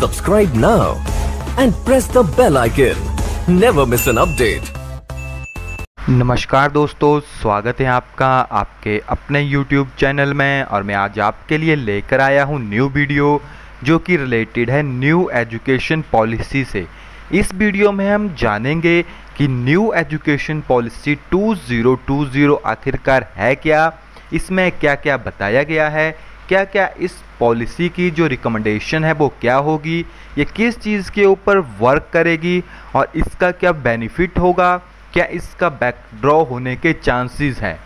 Subscribe now and press the bell icon. Never miss an update. नमस्कार दोस्तों, स्वागत है आपका आपके अपने YouTube चैनल में। और मैं आज आपके लिए लेकर आया हूँ न्यू वीडियो जो कि रिलेटेड है न्यू एजुकेशन पॉलिसी से। इस वीडियो में हम जानेंगे कि न्यू एजुकेशन पॉलिसी 2020 आखिरकार है क्या, इसमें क्या क्या बताया गया है, क्या क्या इस पॉलिसी की जो रिकमेंडेशन है वो क्या होगी, ये किस चीज़ के ऊपर वर्क करेगी और इसका क्या बेनिफिट होगा, क्या इसका बैकडॉ होने के चांसेस हैं।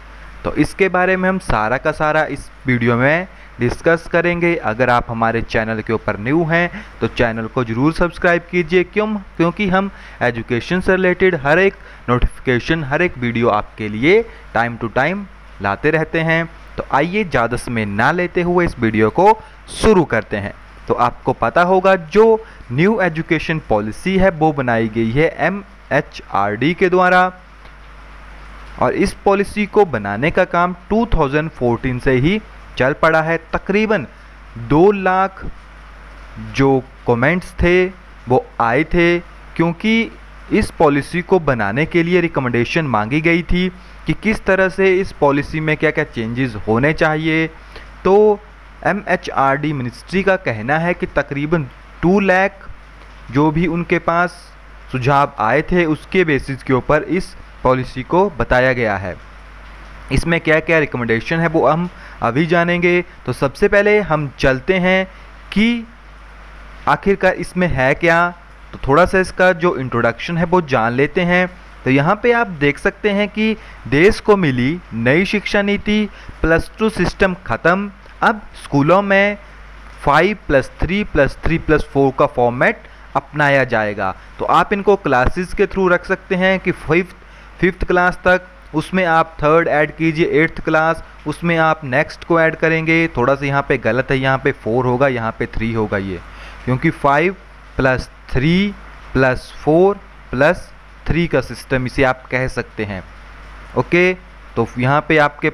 तो इसके बारे में हम सारा का सारा इस वीडियो में डिस्कस करेंगे। अगर आप हमारे चैनल के ऊपर न्यू हैं तो चैनल को ज़रूर सब्सक्राइब कीजिए, क्योंकि हम एजुकेशन से रिलेटेड हर एक नोटिफिकेशन, हर एक वीडियो आपके लिए टाइम टू टाइम लाते रहते हैं। तो आइए ज़्यादा समय ना लेते हुए इस वीडियो को शुरू करते हैं। तो आपको पता होगा जो न्यू एजुकेशन पॉलिसी है वो बनाई गई है MHRD के द्वारा, और इस पॉलिसी को बनाने का काम 2014 से ही चल पड़ा है। तकरीबन 2 लाख जो कमेंट्स थे वो आए थे, क्योंकि इस पॉलिसी को बनाने के लिए रिकमेंडेशन मांगी गई थी कि किस तरह से इस पॉलिसी में क्या क्या चेंजेस होने चाहिए। तो MHRD मिनिस्ट्री का कहना है कि तकरीबन 2 लाख जो भी उनके पास सुझाव आए थे उसके बेसिस के ऊपर इस पॉलिसी को बताया गया है। इसमें क्या क्या रिकमेंडेशन है वो हम अभी जानेंगे। तो सबसे पहले हम चलते हैं कि आखिरकार इसमें है क्या। तो थोड़ा सा इसका जो इंट्रोडक्शन है वो जान लेते हैं। तो यहाँ पे आप देख सकते हैं कि देश को मिली नई शिक्षा नीति, +2 सिस्टम ख़त्म, अब स्कूलों में 5+3+3+4 का फॉर्मेट अपनाया जाएगा। तो आप इनको क्लासेस के थ्रू रख सकते हैं कि फिफ्थ क्लास तक, उसमें आप 3rd ऐड कीजिए, 8th क्लास, उसमें आप नेक्स्ट को ऐड करेंगे। थोड़ा सा यहाँ पे गलत है, यहाँ पे 4 होगा, यहाँ पे 3 होगा ये, क्योंकि 5+3+4+3 का सिस्टम इसे आप कह सकते हैं। ओके, तो यहाँ पे आपके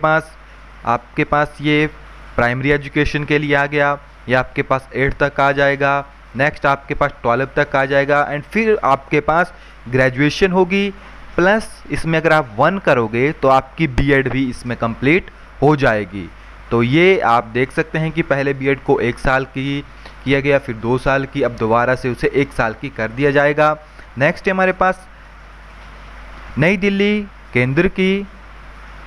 पास ये प्राइमरी एजुकेशन के लिए आ गया, या आपके पास 8 तक आ जाएगा, नेक्स्ट आपके पास 12 तक आ जाएगा, एंड फिर आपके पास ग्रेजुएशन होगी, प्लस इसमें अगर आप 1 करोगे तो आपकी बीएड भी इसमें कंप्लीट हो जाएगी। तो ये आप देख सकते हैं कि पहले बीएड को 1 साल की किया गया, फिर 2 साल की, अब दोबारा से उसे 1 साल की कर दिया जाएगा। नेक्स्ट हमारे पास नई दिल्ली केंद्र की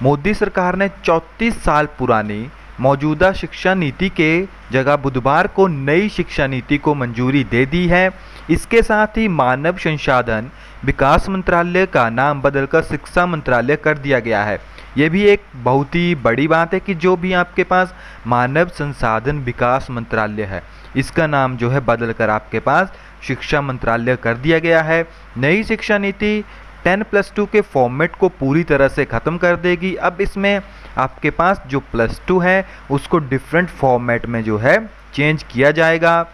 मोदी सरकार ने 34 साल पुरानी मौजूदा शिक्षा नीति के जगह बुधवार को नई शिक्षा नीति को मंजूरी दे दी है। इसके साथ ही मानव संसाधन विकास मंत्रालय का नाम बदलकर शिक्षा मंत्रालय कर दिया गया है। ये भी एक बहुत ही बड़ी बात है कि जो भी आपके पास मानव संसाधन विकास मंत्रालय है, इसका नाम जो है बदलकर आपके पास शिक्षा मंत्रालय कर दिया गया है। नई शिक्षा नीति 10+2 के फॉर्मेट को पूरी तरह से ख़त्म कर देगी। अब इसमें आपके पास जो +2 है उसको डिफरेंट फॉर्मेट में जो है चेंज किया जाएगा।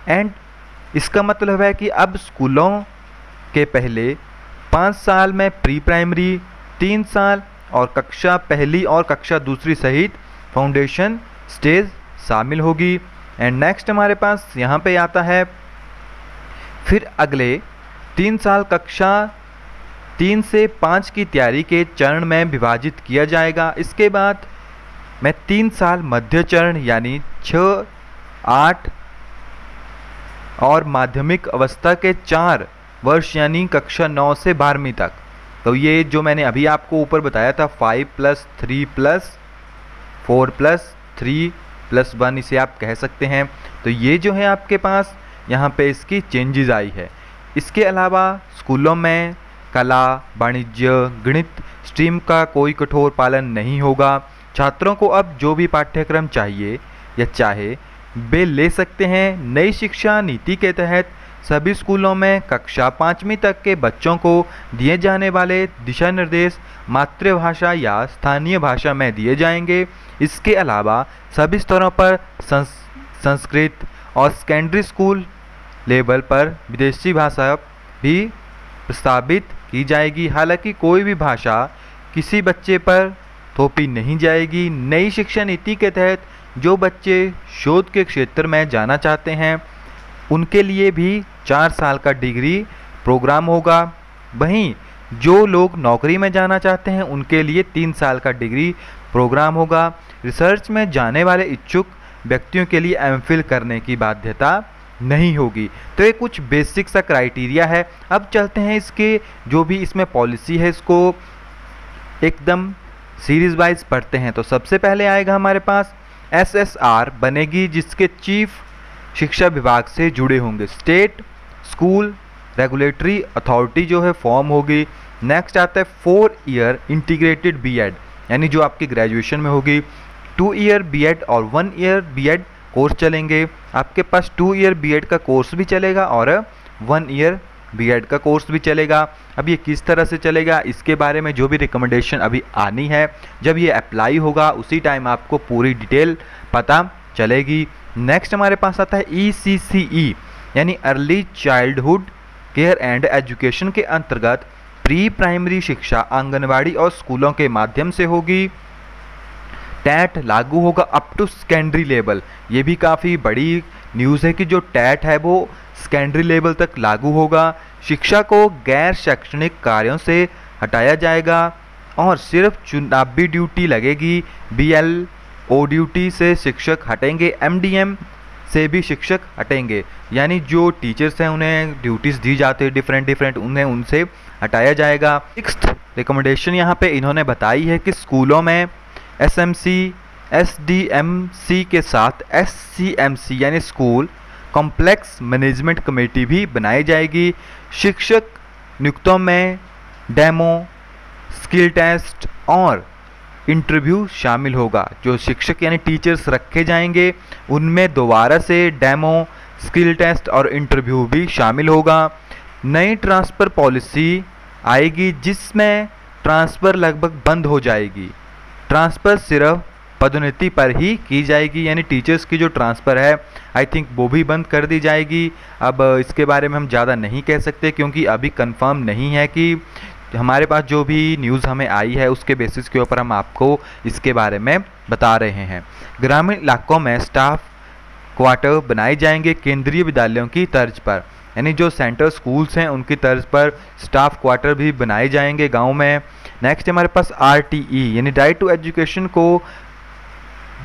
एंड इसका मतलब है कि अब स्कूलों के पहले 5 साल में प्री प्राइमरी, 3 साल और कक्षा पहली और कक्षा दूसरी सहित फाउंडेशन स्टेज शामिल होगी। एंड नेक्स्ट हमारे पास यहाँ पे आता है, फिर अगले 3 साल कक्षा 3 से 5 की तैयारी के चरण में विभाजित किया जाएगा। इसके बाद में 3 साल मध्य चरण यानी 6, 8 और माध्यमिक अवस्था के 4 वर्ष यानी कक्षा 9 से 12वीं तक। तो ये जो मैंने अभी आपको ऊपर बताया था 5+3+4+3+1 इसे आप कह सकते हैं। तो ये जो है आपके पास यहाँ पे इसकी चेंजेस आई है। इसके अलावा स्कूलों में कला, वाणिज्य, गणित स्ट्रीम का कोई कठोर पालन नहीं होगा। छात्रों को अब जो भी पाठ्यक्रम चाहिए या चाहे वे ले सकते हैं। नई शिक्षा नीति के तहत सभी स्कूलों में कक्षा 5वीं तक के बच्चों को दिए जाने वाले दिशा निर्देश मातृभाषा या स्थानीय भाषा में दिए जाएंगे। इसके अलावा सभी स्तरों पर संस्कृत और सेकेंडरी स्कूल लेवल पर विदेशी भाषा भी प्रस्तावित की जाएगी। हालांकि कोई भी भाषा किसी बच्चे पर थोपी नहीं जाएगी। नई शिक्षा नीति के तहत जो बच्चे शोध के क्षेत्र में जाना चाहते हैं उनके लिए भी 4 साल का डिग्री प्रोग्राम होगा। वहीं जो लोग नौकरी में जाना चाहते हैं उनके लिए 3 साल का डिग्री प्रोग्राम होगा। रिसर्च में जाने वाले इच्छुक व्यक्तियों के लिए एमफिल करने की बाध्यता नहीं होगी। तो ये कुछ बेसिक सा क्राइटेरिया है। अब चलते हैं इसके जो भी इसमें पॉलिसी है इसको एकदम सीरीज वाइज पढ़ते हैं। तो सबसे पहले आएगा हमारे पास SSR बनेगी, जिसके चीफ शिक्षा विभाग से जुड़े होंगे। स्टेट स्कूल रेगुलेटरी अथॉरिटी जो है फॉर्म होगी। नेक्स्ट आता है 4 ईयर इंटीग्रेटेड बीएड, यानी जो आपकी ग्रेजुएशन में होगी। 2 ईयर बीएड और 1 ईयर बीएड कोर्स चलेंगे। आपके पास 2 ईयर बीएड का कोर्स भी चलेगा और 1 ईयर बीएड का कोर्स भी चलेगा। अब ये किस तरह से चलेगा इसके बारे में जो भी रिकमेंडेशन अभी आनी है, जब ये अप्लाई होगा उसी टाइम आपको पूरी डिटेल पता चलेगी। नेक्स्ट हमारे पास आता है ECCE, यानी early childhood care and education के अंतर्गत प्री प्राइमरी शिक्षा आंगनवाड़ी और स्कूलों के माध्यम से होगी। टैट लागू होगा अप टू सेकेंडरी लेवल। ये भी काफ़ी बड़ी न्यूज़ है कि जो टैट है वो सेकेंडरी लेवल तक लागू होगा। शिक्षा को गैर शैक्षणिक कार्यों से हटाया जाएगा और सिर्फ चुनावी ड्यूटी लगेगी। BLO ड्यूटी से शिक्षक हटेंगे, MDM से भी शिक्षक हटेंगे, यानी जो टीचर्स हैं उन्हें ड्यूटीज़ दी जाती है डिफरेंट उन्हें उनसे हटाया जाएगा। 6th रिकमेंडेशन यहाँ पे इन्होंने बताई है कि स्कूलों में SMC SDMC के साथ SCMC यानी स्कूल कॉम्प्लेक्स मैनेजमेंट कमेटी भी बनाई जाएगी। शिक्षक नियुक्तों में डेमो, स्किल टेस्ट और इंटरव्यू शामिल होगा। जो शिक्षक यानी टीचर्स रखे जाएंगे उनमें दोबारा से डेमो, स्किल टेस्ट और इंटरव्यू भी शामिल होगा। नई ट्रांसफ़र पॉलिसी आएगी जिसमें ट्रांसफ़र लगभग बंद हो जाएगी। ट्रांसफ़र सिर्फ पदोन्नति पर ही की जाएगी, यानी टीचर्स की जो ट्रांसफ़र है आई थिंक वो भी बंद कर दी जाएगी। अब इसके बारे में हम ज़्यादा नहीं कह सकते क्योंकि अभी कंफर्म नहीं है कि हमारे पास जो भी न्यूज़ हमें आई है उसके बेसिस के ऊपर हम आपको इसके बारे में बता रहे हैं। ग्रामीण इलाकों में स्टाफ क्वार्टर बनाए जाएंगे केंद्रीय विद्यालयों की तर्ज पर, यानी जो सेंटर स्कूल्स हैं उनकी तर्ज पर स्टाफ क्वार्टर भी बनाए जाएंगे गांव में। नेक्स्ट हमारे पास RTE यानी राइट टू एजुकेशन को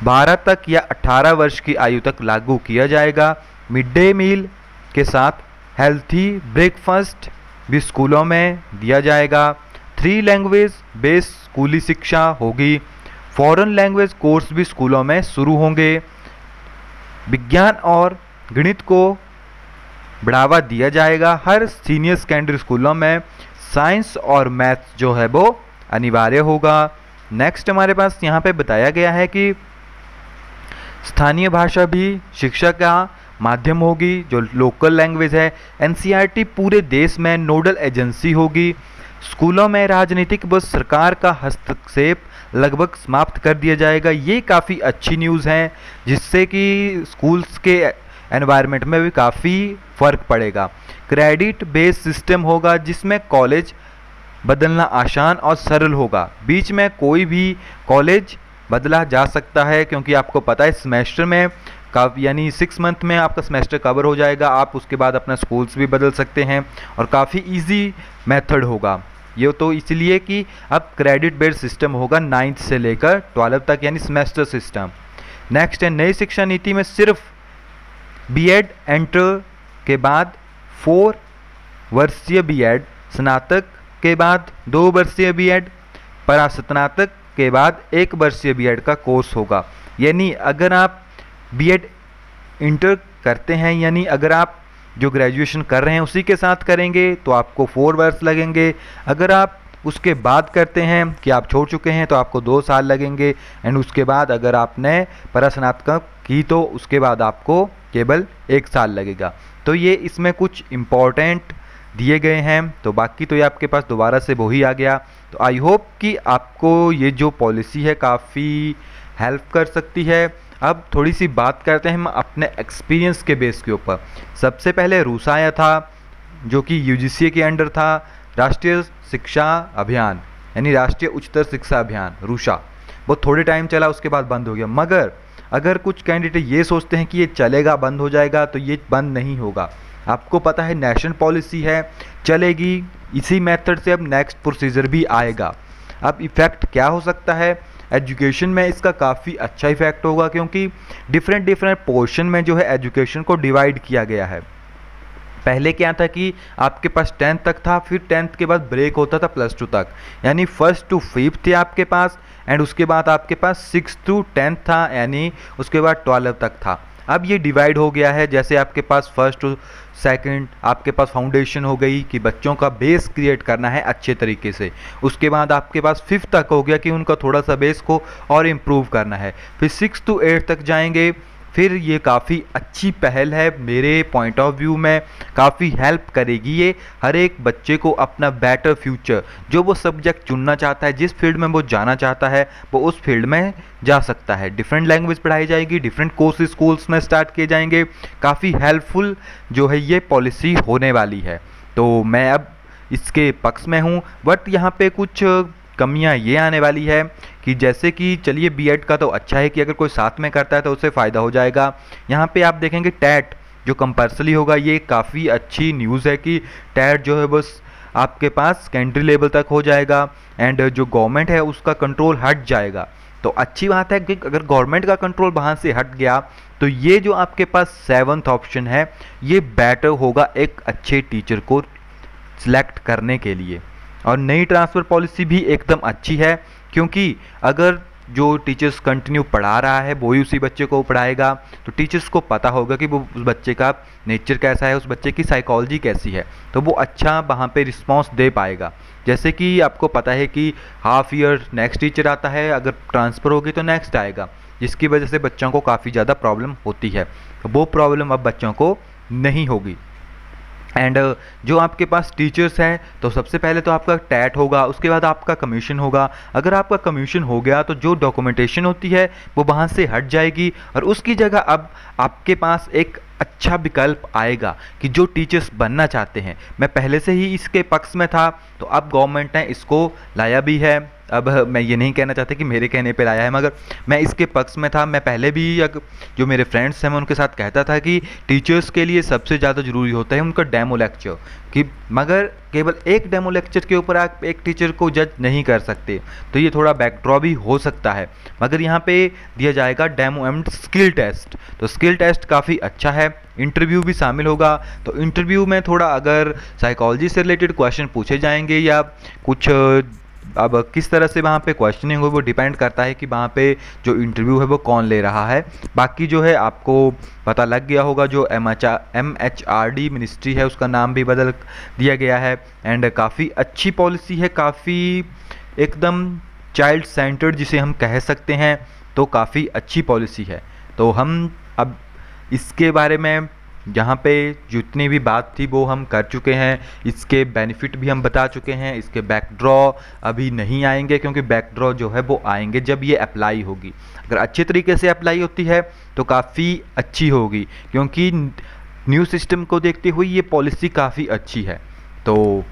12 तक या 18 वर्ष की आयु तक लागू किया जाएगा। मिड डे मील के साथ हेल्थी ब्रेकफास्ट भी स्कूलों में दिया जाएगा। 3 लैंग्वेज बेस्ड स्कूली शिक्षा होगी। फॉरेन लैंग्वेज कोर्स भी स्कूलों में शुरू होंगे। विज्ञान और गणित को बढ़ावा दिया जाएगा। हर सीनियर सेकेंडरी स्कूलों में साइंस और मैथ्स जो है वो अनिवार्य होगा। नेक्स्ट हमारे पास यहाँ पे बताया गया है कि स्थानीय भाषा भी शिक्षा का माध्यम होगी, जो लोकल लैंग्वेज है। NCERT पूरे देश में नोडल एजेंसी होगी। स्कूलों में राजनीतिक व सरकार का हस्तक्षेप लगभग समाप्त कर दिया जाएगा। ये काफ़ी अच्छी न्यूज़ है जिससे कि स्कूल्स के एनवायरनमेंट में भी काफ़ी फ़र्क पड़ेगा। क्रेडिट बेस्ड सिस्टम होगा जिसमें कॉलेज बदलना आसान और सरल होगा। बीच में कोई भी कॉलेज बदला जा सकता है क्योंकि आपको पता है सेमेस्टर में यानी 6 मंथ में आपका सेमेस्टर कवर हो जाएगा। आप उसके बाद अपना स्कूल्स भी बदल सकते हैं और काफ़ी इजी मेथड होगा ये, तो इसलिए कि अब क्रेडिट बेस्ड सिस्टम होगा 9th से लेकर 12 तक, यानी सेमेस्टर सिस्टम। नेक्स्ट है नई शिक्षा नीति में सिर्फ बीएड एंटर के बाद 4 वर्षीय बीएड, स्नातक के बाद 2 वर्षीय बीएड, परास्नातक के बाद 1 वर्षीय बीएड का कोर्स होगा। यानी अगर आप बीएड इंटर करते हैं, यानी अगर आप जो ग्रेजुएशन कर रहे हैं उसी के साथ करेंगे तो आपको 4 वर्ष लगेंगे। अगर आप उसके बाद करते हैं कि आप छोड़ चुके हैं तो आपको 2 साल लगेंगे। एंड उसके बाद अगर आपने परास्नातक की तो उसके बाद आपको केवल 1 साल लगेगा। तो ये इसमें कुछ इम्पॉर्टेंट दिए गए हैं। तो बाकी तो ये आपके पास दोबारा से वही आ गया। तो आई होप कि आपको ये जो पॉलिसी है काफ़ी हेल्प कर सकती है। अब थोड़ी सी बात करते हैं हम अपने एक्सपीरियंस के बेस के ऊपर। सबसे पहले रूसा आया था जो कि UGC के अंडर था, राष्ट्रीय शिक्षा अभियान यानी राष्ट्रीय उच्चतर शिक्षा अभियान रूसा। वो थोड़े टाइम चला उसके बाद बंद हो गया। मगर अगर कुछ कैंडिडेट ये सोचते हैं कि ये चलेगा बंद हो जाएगा, तो ये बंद नहीं होगा। आपको पता है नेशनल पॉलिसी है, चलेगी इसी मेथड से। अब नेक्स्ट प्रोसीजर भी आएगा। अब इफ़ेक्ट क्या हो सकता है एजुकेशन में, इसका काफ़ी अच्छा इफेक्ट होगा, क्योंकि डिफरेंट पोर्शन में जो है एजुकेशन को डिवाइड किया गया है। पहले क्या था कि आपके पास 10th तक था, फिर 10th के बाद ब्रेक होता था +2 तक, यानी 1st to 5th थे आपके पास, एंड उसके बाद आपके पास 6th to 10th था, यानी उसके बाद 12 तक था। अब ये डिवाइड हो गया है, जैसे आपके पास 1st to 2nd आपके पास फाउंडेशन हो गई कि बच्चों का बेस क्रिएट करना है अच्छे तरीके से। उसके बाद आपके पास 5th तक हो गया कि उनका थोड़ा सा बेस को और इम्प्रूव करना है। फिर 6th to 8th तक जाएंगे। फिर ये काफ़ी अच्छी पहल है, मेरे पॉइंट ऑफ व्यू में काफ़ी हेल्प करेगी ये हर एक बच्चे को अपना बेटर फ्यूचर, जो वो सब्जेक्ट चुनना चाहता है, जिस फील्ड में वो जाना चाहता है, वो उस फील्ड में जा सकता है। डिफरेंट लैंग्वेज पढ़ाई जाएगी, डिफरेंट कोर्स स्कूल्स में स्टार्ट किए जाएंगे। काफ़ी हेल्पफुल जो है ये पॉलिसी होने वाली है। तो मैं अब इसके पक्ष में हूँ, बट यहाँ पे कुछ कमियां ये आने वाली है कि जैसे कि चलिए बीएड का तो अच्छा है कि अगर कोई साथ में करता है तो उससे फ़ायदा हो जाएगा। यहाँ पे आप देखेंगे टैट जो कंपल्सरी होगा, ये काफ़ी अच्छी न्यूज़ है कि टैट जो है बस आपके पास सेकेंडरी लेवल तक हो जाएगा, एंड जो गवर्नमेंट है उसका कंट्रोल हट जाएगा। तो अच्छी बात है कि अगर गवर्नमेंट का कंट्रोल वहाँ से हट गया तो ये जो आपके पास 7th ऑप्शन है ये बेटर होगा एक अच्छे टीचर को सिलेक्ट करने के लिए। और नई ट्रांसफ़र पॉलिसी भी एकदम अच्छी है, क्योंकि अगर जो टीचर्स कंटिन्यू पढ़ा रहा है वो ही उसी बच्चे को पढ़ाएगा, तो टीचर्स को पता होगा कि वो उस बच्चे का नेचर कैसा है, उस बच्चे की साइकोलॉजी कैसी है, तो वो अच्छा वहाँ पे रिस्पांस दे पाएगा। जैसे कि आपको पता है कि हाफ ईयर नेक्स्ट टीचर आता है, अगर ट्रांसफ़र होगी तो नेक्स्ट आएगा, जिसकी वजह से बच्चों को काफ़ी ज़्यादा प्रॉब्लम होती है। तो वो प्रॉब्लम अब बच्चों को नहीं होगी। एंड जो आपके पास टीचर्स हैं तो सबसे पहले तो आपका टैट होगा, उसके बाद आपका कमीशन होगा। अगर आपका कमीशन हो गया तो जो डॉक्यूमेंटेशन होती है वो वहाँ से हट जाएगी, और उसकी जगह अब आपके पास एक अच्छा विकल्प आएगा कि जो टीचर्स बनना चाहते हैं। मैं पहले से ही इसके पक्ष में था, तो अब गवर्नमेंट ने इसको लाया भी है। अब मैं ये नहीं कहना चाहता कि मेरे कहने पे लाया है, मगर मैं इसके पक्ष में था। मैं पहले भी जो मेरे फ्रेंड्स हैं मैं उनके साथ कहता था कि टीचर्स के लिए सबसे ज़्यादा ज़रूरी होता है उनका डेमो लेक्चर, कि मगर केवल एक डेमो लेक्चर के ऊपर आप एक टीचर को जज नहीं कर सकते, तो ये थोड़ा बैकड्रॉ भी हो सकता है। मगर यहाँ पे दिया जाएगा डेमो एंड स्किल टेस्ट, तो स्किल टेस्ट काफ़ी अच्छा है। इंटरव्यू भी शामिल होगा, तो इंटरव्यू में थोड़ा अगर साइकोलॉजी से रिलेटेड क्वेश्चन पूछे जाएंगे या कुछ, अब किस तरह से वहाँ पे क्वेश्चनिंग हो वो डिपेंड करता है कि वहाँ पे जो इंटरव्यू है वो कौन ले रहा है। बाकी जो है आपको पता लग गया होगा, जो MHRD मिनिस्ट्री है उसका नाम भी बदल दिया गया है, एंड काफ़ी अच्छी पॉलिसी है, काफ़ी एकदम चाइल्ड सेंटर्ड जिसे हम कह सकते हैं, तो काफ़ी अच्छी पॉलिसी है। तो हम अब इसके बारे में जहाँ पे जितनी भी बात थी वो हम कर चुके हैं, इसके बेनिफिट भी हम बता चुके हैं। इसके बैकड्रॉ अभी नहीं आएंगे, क्योंकि बैकड्रॉ जो है वो आएंगे जब ये अप्लाई होगी। अगर अच्छे तरीके से अप्लाई होती है तो काफ़ी अच्छी होगी, क्योंकि न्यू सिस्टम को देखते हुए ये पॉलिसी काफ़ी अच्छी है। तो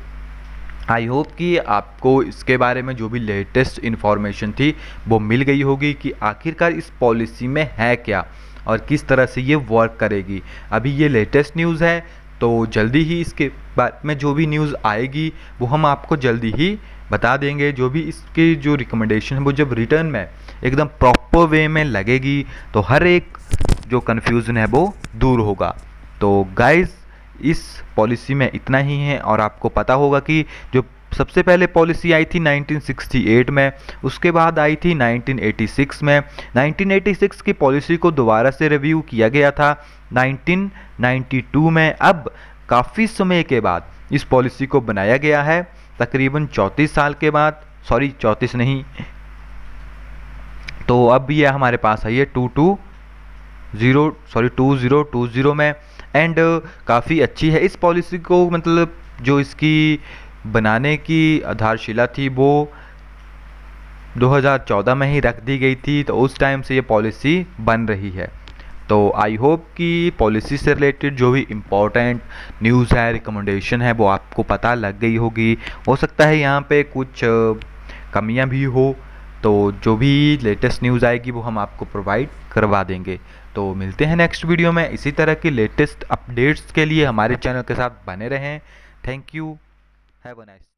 आई होप कि आपको इसके बारे में जो भी लेटेस्ट इन्फॉर्मेशन थी वो मिल गई होगी कि आखिरकार इस पॉलिसी में है क्या और किस तरह से ये वर्क करेगी। अभी ये लेटेस्ट न्यूज़ है, तो जल्दी ही इसके बारे में जो भी न्यूज़ आएगी वो हम आपको जल्दी ही बता देंगे। जो भी इसकी जो रिकमेंडेशन है वो जब रिटर्न में एकदम प्रॉपर वे में लगेगी तो हर एक जो कन्फ्यूज़न है वो दूर होगा। तो गाइज़ इस पॉलिसी में इतना ही है, और आपको पता होगा कि जो सबसे पहले पॉलिसी आई थी 1968 में, उसके बाद आई थी 1986 में। 1986 की पॉलिसी को दोबारा से रिव्यू किया गया था 1992 में। अब काफ़ी समय के बाद इस पॉलिसी को बनाया गया है, तकरीबन 34 साल के बाद, सॉरी 34 नहीं, तो अब ये हमारे पास है ये 2020 में, एंड काफ़ी अच्छी है। इस पॉलिसी को मतलब जो इसकी बनाने की आधारशिला थी वो 2014 में ही रख दी गई थी, तो उस टाइम से ये पॉलिसी बन रही है। तो आई होप कि पॉलिसी से रिलेटेड जो भी इम्पोर्टेंट न्यूज़ है, रिकमेंडेशन है, वो आपको पता लग गई होगी। हो सकता है यहाँ पे कुछ कमियाँ भी हो, तो जो भी लेटेस्ट न्यूज़ आएगी वो हम आपको प्रोवाइड करवा देंगे। तो मिलते हैं नेक्स्ट वीडियो में। इसी तरह की लेटेस्ट अपडेट्स के लिए हमारे चैनल के साथ बने रहें। Thank you, have a nice.